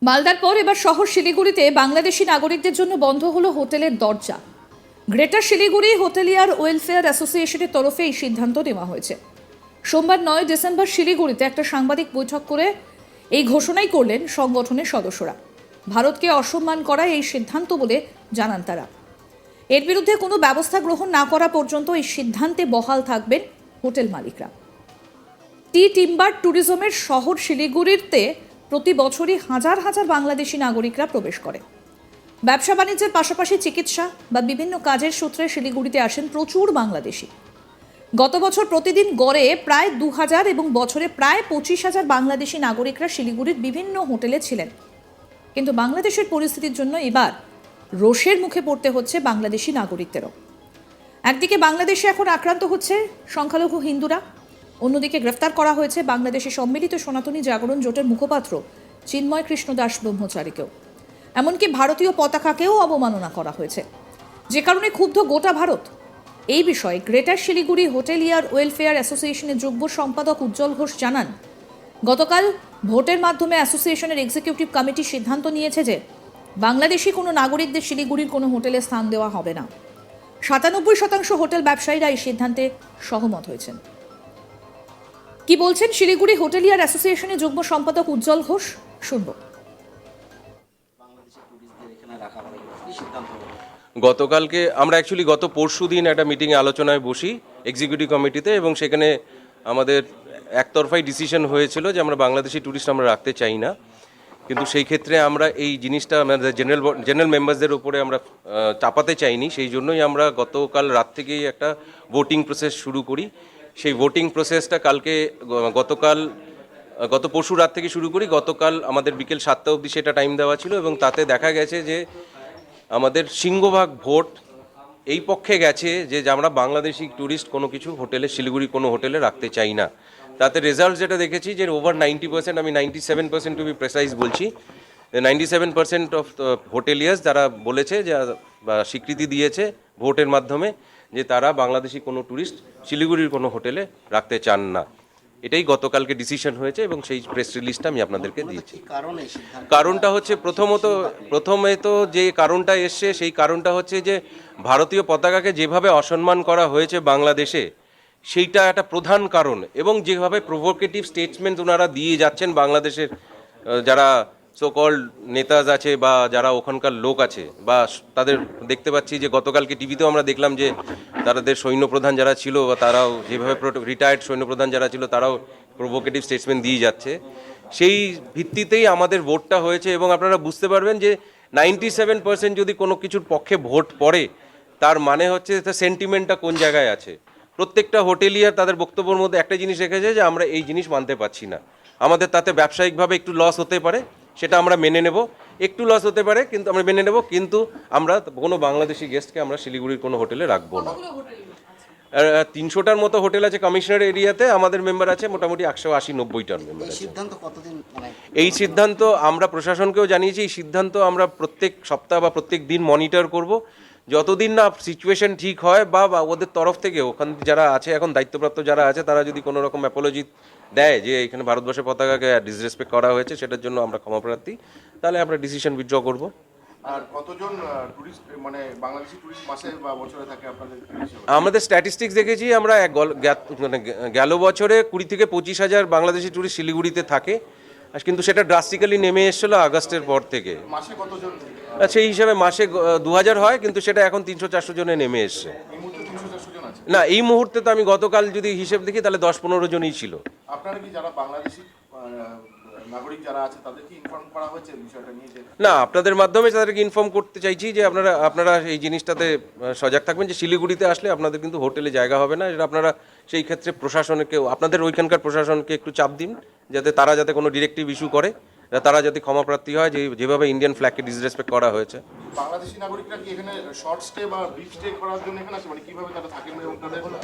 মালদার পর এবার শহর শিলিগুড়িতে বাংলাদেশি নাগরিকদের জন্য বন্ধ হলো হোটেলের দরজা। গ্রেটার শিলিগুড়ি হোটেলিয়ার ওয়েলফেয়ার অ্যাসোসিয়েশনের তরফে এই সিদ্ধান্ত নেওয়া হয়েছে। সোমবার 9 ডিসেম্বর শিলিগুড়িতে একটা সাংবাদিক বৈঠক করে এই ঘোষণাই করলেন সংগঠনের সদস্যরা। ভারতকে অসম্মান করা এই সিদ্ধান্ত বলে জানান তারা। এর বিরুদ্ধে কোনো ব্যবস্থা গ্রহণ না করা পর্যন্ত এই সিদ্ধান্তে বহাল থাকবেন হোটেল মালিকরা। টিম্বার ট্যুরিজমের শহর শিলিগুড়িতে প্রতি বছরই হাজার হাজার বাংলাদেশি নাগরিকরা প্রবেশ করে। ব্যবসা বাণিজ্যের পাশাপাশি চিকিৎসা বা বিভিন্ন কাজের সূত্রে শিলিগুড়িতে আসেন প্রচুর বাংলাদেশি। গত বছর প্রতিদিন গড়ে প্রায় 2000 এবং বছরে প্রায় 25,000 বাংলাদেশি নাগরিকরা শিলিগুড়ির বিভিন্ন হোটেলে ছিলেন। কিন্তু বাংলাদেশের পরিস্থিতির জন্য এবার রোষের মুখে পড়তে হচ্ছে বাংলাদেশি নাগরিকদেরও। একদিকে বাংলাদেশে এখন আক্রান্ত হচ্ছে সংখ্যালঘু হিন্দুরা, অন্যদিকে গ্রেফতার করা হয়েছে বাংলাদেশের সম্মিলিত সনাতনী জাগরণ জোটের মুখপাত্র চিন্ময় কৃষ্ণ দাস ব্রহ্মচারীকেও। এমনকি ভারতীয় পতাকাকেও অবমাননা করা হয়েছে, যে কারণে ক্ষুব্ধ গোটা ভারত। এই বিষয়ে গ্রেটার শিলিগুড়ি হোটেলিয়ার ওয়েলফেয়ার অ্যাসোসিয়েশনের যুগ্ম সম্পাদক উজ্জ্বল ঘোষ জানান, গতকাল ভোটের মাধ্যমে অ্যাসোসিয়েশনের এক্সিকিউটিভ কমিটি সিদ্ধান্ত নিয়েছে যে বাংলাদেশি কোনো নাগরিকদের শিলিগুড়ির কোনো হোটেলে স্থান দেওয়া হবে না। 97% হোটেল ব্যবসায়ীরা এই সিদ্ধান্তে সহমত হয়েছেন। কি বলছেন শিলিগুড়ি হোটেলিয়ার অ্যাসোসিয়েশনের যুগ্ম সম্পাদক উজ্জ্বল ঘোষ, শুনব। গতকালকে আমরা অ্যাকচুয়ালি গত পরশু দিন একটা মিটিংয়ে আলোচনায় বসি এক্সিকিউটিভ কমিটিতে, এবং সেখানে আমাদের একতরফাই ডিসিশন হয়েছিল যে আমরা বাংলাদেশি ট্যুরিস্ট আমরা রাখতে চাই না। কিন্তু সেই ক্ষেত্রে আমরা এই জিনিসটা আমাদের জেনারেল মেম্বারসদের উপরে আমরা চাপাতে চাইনি। সেই জন্যই আমরা গতকাল রাত থেকেই একটা ভোটিং প্রসেস শুরু করি। সেই ভোটিং প্রসেসটা গত পরশু রাত থেকে শুরু করি। গতকাল আমাদের বিকেল 7টা অবধি সেটা টাইম দেওয়া ছিল, এবং তাতে দেখা গেছে যে আমাদের সিংহভাগ ভোট এই পক্ষে গেছে যে আমরা বাংলাদেশি ট্যুরিস্ট কোনো কিছু হোটেলে, শিলিগুড়ি কোনো হোটেলে রাখতে চাই না। তাতে রেজাল্ট যেটা দেখেছি যে ওভার 90%, আমি 97% টু বি প্রেসাইজ বলছি, 97% অফ হোটেলিয়ার্স যারা বলেছে যে বা স্বীকৃতি দিয়েছে ভোটের মাধ্যমে যে তারা বাংলাদেশি কোনো ট্যুরিস্ট শিলিগুড়ির কোনো হোটেলে রাখতে চান না। এটাই গতকালকে ডিসিশন হয়েছে, এবং সেই প্রেস রিলিজটা আমি আপনাদেরকে দিয়েছি। কারণটা হচ্ছে প্রথমে তো যে কারণটা এসছে সেই কারণটা হচ্ছে যে ভারতীয় পতাকাকে যেভাবে অসম্মান করা হয়েছে বাংলাদেশে, সেইটা একটা প্রধান কারণ। এবং যেভাবে প্রভোকেটিভ স্টেটমেন্ট ওনারা দিয়ে যাচ্ছেন বাংলাদেশের যারা সোকল্ড নেতাজ আছে বা যারা ওখানকার লোক আছে, বা তাদের দেখতে পাচ্ছি যে গতকালকে টিভিতেও আমরা দেখলাম যে তাদের সৈন্যপ্রধান যারা ছিল বা তারাও যেভাবে রিটায়ার্ড সৈন্যপ্রধান যারা ছিল তারাও প্রভোকেটিভ স্টেটমেন্ট দিয়ে যাচ্ছে। সেই ভিত্তিতেই আমাদের ভোটটা হয়েছে। এবং আপনারা বুঝতে পারবেন যে 97% যদি কোনো কিছুর পক্ষে ভোট পড়ে, তার মানে হচ্ছে সেন্টিমেন্টটা কোন জায়গায় আছে। প্রত্যেকটা হোটেলিয়ার তাদের বক্তব্যের মধ্যে একটা জিনিস রেখেছে যে আমরা এই জিনিস মানতে পারছি না, আমাদের তাতে ব্যবসায়িকভাবে একটু লস হতে পারে, সেটা আমরা মেনে নেব। একটু লস হতে পারে কিন্তু আমরা মেনে নেব, কিন্তু আমরা কোনো বাংলাদেশি গেস্টকে আমরা শিলিগুড়ির কোনো হোটেলে রাখবো না। 300টার মতো হোটেল আছে কমিশনার এরিয়াতে, আমাদের মেম্বার আছে মোটামুটি 180-90টার মেম্বার আছে। এই সিদ্ধান্ত আমরা প্রশাসনকেও জানিয়েছি। এই সিদ্ধান্ত আমরা প্রত্যেক সপ্তাহ বা প্রত্যেক দিন মনিটর করব, যতদিন না সিচুয়েশন ঠিক হয় বা ওদের তরফ থেকে ওখান যারা আছে এখন দায়িত্বপ্রাপ্ত যারা আছে তারা যদি কোনো রকম অ্যাপোলজি দেয় যে এখানে ভারতবর্ষের পতাকাকে ডিসরেসপেক্ট করা হয়েছে, সেটার জন্য আমরা ক্ষমাপ্রার্থী, তাহলে আমরা ডিসিশন উইথড্র করব। আর কতজন টুরিস্ট মানে বাংলাদেশি টুরিস্ট মাসে বা বছরে থাকে আপনাদের? আমাদের স্ট্যাটিস্টিক্স দেখেছি আমরা গেল বছরে 20 থেকে 25,000 বাংলাদেশি টুরিস্ট শিলিগুড়িতে থাকে, কিন্তু সেটা ড্রাস্টিক্যালি নেমে এসেছিলো আগস্টের পর থেকে। মাসে কতজন? সেই হিসাবে মাসে 2000 হয়, কিন্তু সেটা এখন 300-400 জনে নেমে এসছে। না, এই মুহূর্তে তো আমি গতকাল যদি হিসেব দেখি তাহলে 10-15 জনই ছিল। আপনারা কি যারা বাংলাদেশি নাগরিক যারা আছে তাদেরকে ইনফর্ম করা হয়েছে বিষয়টা নিয়ে? না, আপনাদের মাধ্যমে তাদেরকে ইনফর্ম করতে চাইছি যে আপনারা এই জিনিসটাতে সজাগ থাকবেন যে শিলিগুড়িতে আসলে আপনাদের কিন্তু হোটেলে জায়গা হবে না। এটা আপনারা সেই ক্ষেত্রে প্রশাসনকে, আপনাদের ওইখানকার প্রশাসনকে একটু চাপ দিন যাতে তারা যাতে কোনো ডিরেক্টিভ ইস্যু করে, তারা যাতে ক্ষমাপ্রার্থী হয় যে যেভাবে ইন্ডিয়ান ফ্ল্যাগকে ডিসরেসপেক্ট করা হয়েছে। বাংলাদেশি নাগরিকরা কি এখানে শর্ট স্টে বা ব্রিফ স্টে করার জন্য এখানে আসে, মানে কিভাবে তারা থাকেন এবং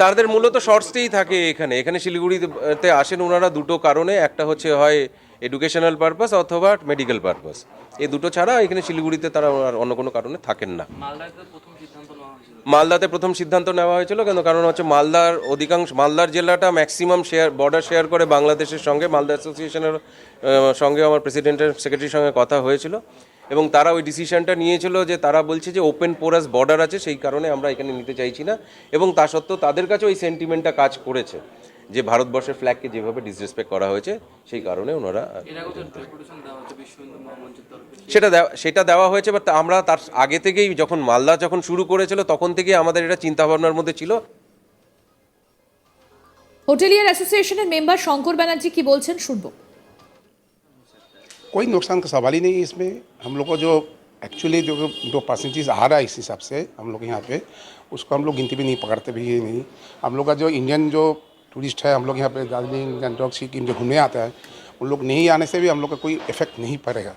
তাদের মূলত শর্ট স্টেই থাকে এখানে শিলিগুড়িতে আসেন ওনারা দুটো কারণে, একটা হচ্ছে হয় এডুকেশনাল পারপাস অথবা মেডিকেল পারপাস, এই দুটো ছাড়া এখানে শিলিগুড়িতে তারা অন্য কোনো কারণে থাকেন না। মালদায় প্রথম সিদ্ধান্ত নেওয়া হয়েছিল মালদাতে প্রথম সিদ্ধান্ত নেওয়া হয়েছিল কেন, কারণ হচ্ছে মালদার জেলাটা ম্যাক্সিমাম বর্ডার শেয়ার করে বাংলাদেশের সঙ্গে। মালদা অ্যাসোসিয়েশনের সঙ্গে আমার প্রেসিডেন্টের সেক্রেটারির সঙ্গে কথা হয়েছিল এবং তারা ওই ডিসিশনটা নিয়েছিল যে তারা বলছে যে ওপেন পোরাস বর্ডার আছে, সেই কারণে আমরা এখানে নিতে চাইছি না। এবং তা সত্ত্বেও তাদের কাছে ওই সেন্টিমেন্টটা কাজ করেছে যে ভারতবর্ষের ফ্ল্যাগকে যেভাবে ডিসরেসপেক্ট করা হয়েছে, সেই কারণে ওনারা সেটা দেওয়া হয়েছে। বাট আমরা তার আগে থেকেই যখন মালদা শুরু করেছিল তখন থেকেই আমাদের এটা চিন্তা ভাবনার মধ্যে ছিল। হোটেলিয়ার অ্যাসোসিয়েশনের মেম্বার শঙ্কর ব্যানার্জি কি বলছেন শুনবো। कोई नुकसान का सवाल ही नहीं है इसमें। हम लोग को जो एक्चुअली जो परसेंटेज आ रहा है इस हिसाब से हम लोग यहाँ पे उसको हम लोग गिनती भी नहीं पकड़ते भी ये नहीं। हम लोग का जो इंडियन जो टूरिस्ट है हम लोग यहाँ पे दार्जिलिंग गंगटोक सिक्किम जो घूमने आता है उन लोग नहीं आने से भी हम लोग का कोई इफेक्ट नहीं पड़ेगा।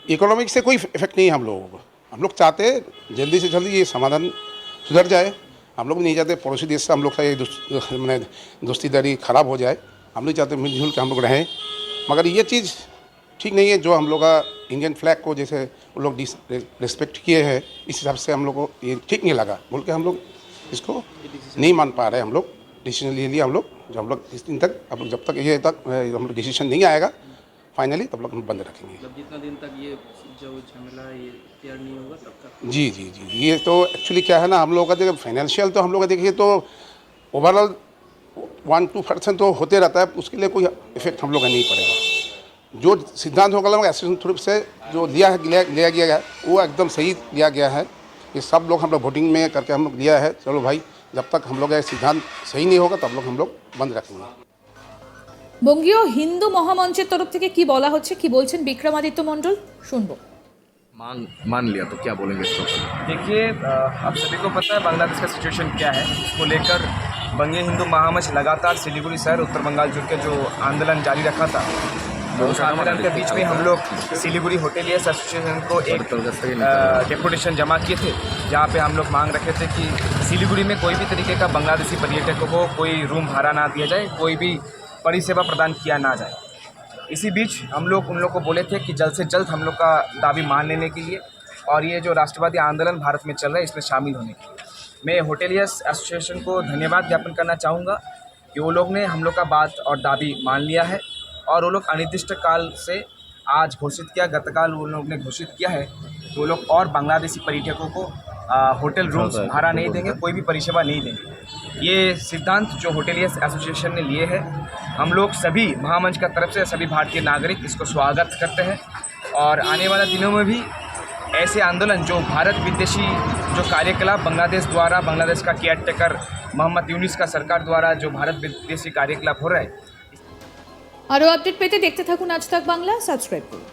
इकोनॉमिक से कोई इफेक्ट नहीं है हम लोगों को। हम लोग चाहते हैं जल्दी से जल्दी ये समाधान सुधर जाए। हम लोग नहीं चाहते पड़ोसी देश से हम लोग का ये मैंने दोस्तीदारी ख़राब हो जाए। हम नहीं चाहते मिलजुल के हम लोग रहें, मगर ये चीज़ ठीक नहीं है जो हम लोग का इंडियन फ्लैग को जैसे वो लोग रिस्पेक्ट किए हैं, इस हिसाब से हम लोग को ये ठीक नहीं लगा बोल के हम लोग इसको नहीं मान पा रहे। हम लोग डिसीजन ले लिया हम लोग जो हम लोग इस दिन तक हम लोग जब तक ये तक हम लोग डिसीजन नहीं आएगा फाइनली तब लोग हम बंद रखेंगे। मतलब जितना दिन तक ये जो झमेला है ये क्लियर नहीं होगा तब तक। जी जी जी ये तो एक्चुअली क्या है ना, हम लोगों का देखिए फाइनेंशियल तो हम लोग का देखिए तो ओवरऑल 1-2% तो होते रहता है, उसके लिए कोई इफेक्ट हम लोग का नहीं पड़ेगा। जो सिद्धांत होगा एसोसिएशन थ्रू से जो लिया गया है वो एकदम सही लिया गया है। ये सब लोग हम लोग वोटिंग में करके हम लोग लिया है। चलो भाई जब तक हम लोग का सिद्धांत सही नहीं होगा तब लोग हम लोग बंद रखेंगे। বঙ্গীয় হিন্দু মহামঞ্চের তরফ থেকে কি বলা হচ্ছে, কি বলছেন বিক্রমাদিত্য মণ্ডল শুনবো। मान लिया तो क्या बोलेंगे इसको? देखिए आप सभी को पता है बांग्लादेश का सिचुएशन क्या है। इसको लेकर बंगे हिंदू महामंच लगातार सिलीगुड़ी शहर उत्तर बंगाल जुड़ के जो आंदोलन जारी रखा था, उस आंदोलन के बीच में हम लोग सिलीगुड़ी होटेलियर्स एसोसिएशन को एक डेपुटेशन जमा किए थे, जहाँ पे हम लोग मांग रखे थे कि सिलीगुड़ी में कोई भी तरीके का बांग्लादेशी पर्यटकों को कोई रूम भाड़ा ना दिया जाए, कोई भी परिसेवा प्रदान किया ना जाए। इसी बीच हम लोग उन लोग को बोले थे कि जल्द से जल्द हम लोग का दाबी मान लेने के लिए और ये जो राष्ट्रवादी आंदोलन भारत में चल रहा है इसमें शामिल होने के लिए मैं होटेलियर्स एसोसिएशन को धन्यवाद ज्ञापन करना चाहूँगा कि वो लोग ने हम लोग का बात और दाबी मान लिया है और वो लोग अनिर्दिष्ट काल से आज घोषित किया, गतकाल वो लोग ने घोषित किया है कि वो लोग और बांग्लादेशी पर्यटकों को होटल रूम्स भाड़ा नहीं देंगे, कोई भी परिसेवा नहीं देंगे। ये सिद्धांत जो होटेलियर्स एसोसिएशन ने लिए है, हम लोग सभी महामंच का तरफ से सभी भारतीय नागरिक इसको स्वागत करते हैं और आने वाले दिनों में भी ऐसे आंदोलन जो भारत विदेशी जो कार्यकलाप बांग्लादेश का केयर टेकर मोहम्मद यूनिस का सरकार द्वारा जो भारत विदेशी कार्यकलाप हो रहा है। আরও আপডেট পেতে দেখতে থাকুন আজ তাক বাংলা, সাবস্ক্রাইব করুন।